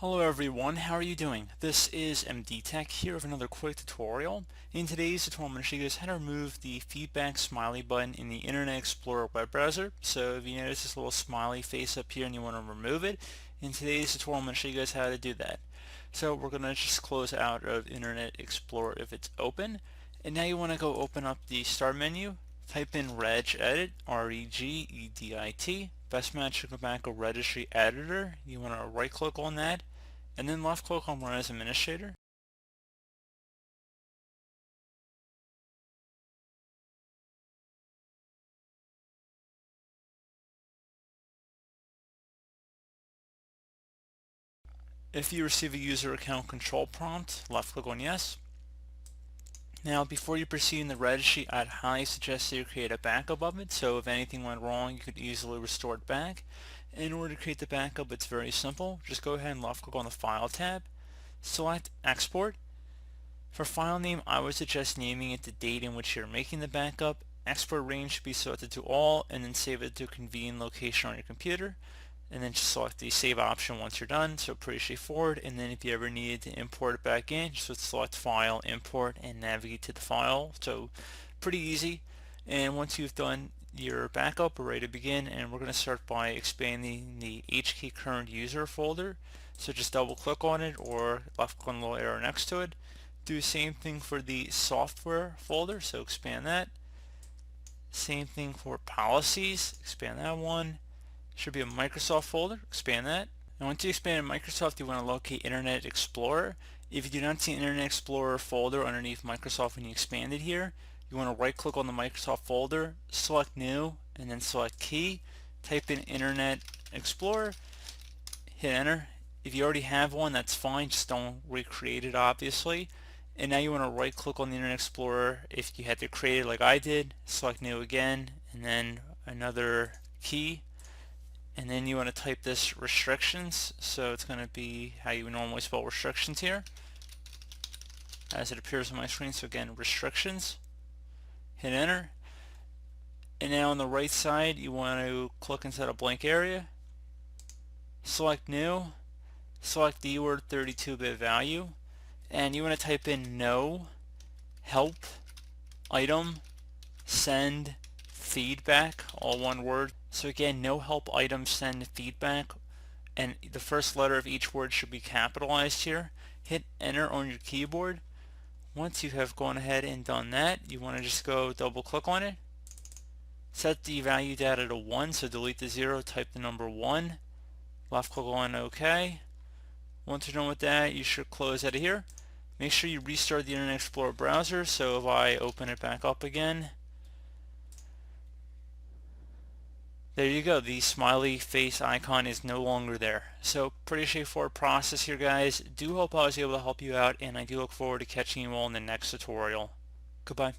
Hello everyone, how are you doing? This is MD Tech here with another quick tutorial. In today's tutorial I'm going to show you guys how to remove the feedback smiley button in the Internet Explorer web browser. So if you notice this little smiley face up here and you want to remove it, in today's tutorial I'm going to show you guys how to do that. So we're going to just close out of Internet Explorer if it's open, and now you want to go open up the start menu, type in regedit, R-E-G-E-D-I-T. Best match to go back to Registry Editor. You want to right click on that and then left click on Run as Administrator. If you receive a user account control prompt, left click on Yes. Now before you proceed in the registry, I'd highly suggest that you create a backup of it, so if anything went wrong you could easily restore it back. In order to create the backup, it's very simple. Just go ahead and left click on the File tab, select Export. For file name, I would suggest naming it the date in which you're making the backup. Export range should be selected to all, and then save it to a convenient location on your computer. And then just select the save option once you're done, so pretty straightforward. And then if you ever needed to import it back in, just select File, Import, and navigate to the file. So pretty easy. And once you've done your backup, we're ready to begin, and we're going to start by expanding the HK current user folder. So just double click on it or left click on the little arrow next to it. Do the same thing for the software folder, so expand that. Same thing for policies, expand that one. Should be a Microsoft folder, expand that. And once you expand Microsoft, you want to locate Internet Explorer. If you do not see Internet Explorer folder underneath Microsoft when you expand it here, you want to right click on the Microsoft folder, select New, and then select Key. Type in Internet Explorer, hit Enter. If you already have one, that's fine, just don't recreate it obviously. And now you want to right click on the Internet Explorer if you had to create it like I did, select New again, and then another key. And then you want to type this restrictions, so it's going to be how you would normally spell restrictions here as it appears on my screen. So again, restrictions, hit enter, and now on the right side you want to click inside a blank area, select new, select the word 32-bit value, and you want to type in no help item send feedback, all one word. So again, no help item send feedback, and the first letter of each word should be capitalized here. Hit enter on your keyboard. Once you have gone ahead and done that, you want to just go double click on it, set the value data to 1, so delete the 0, type the number 1, left click on OK. Once you're done with that, you should close out of here. Make sure you restart the Internet Explorer browser, so if I open it back up again, there you go, the smiley face icon is no longer there. So pretty straightforward process here, guys. Do hope I was able to help you out, and I do look forward to catching you all in the next tutorial. Goodbye.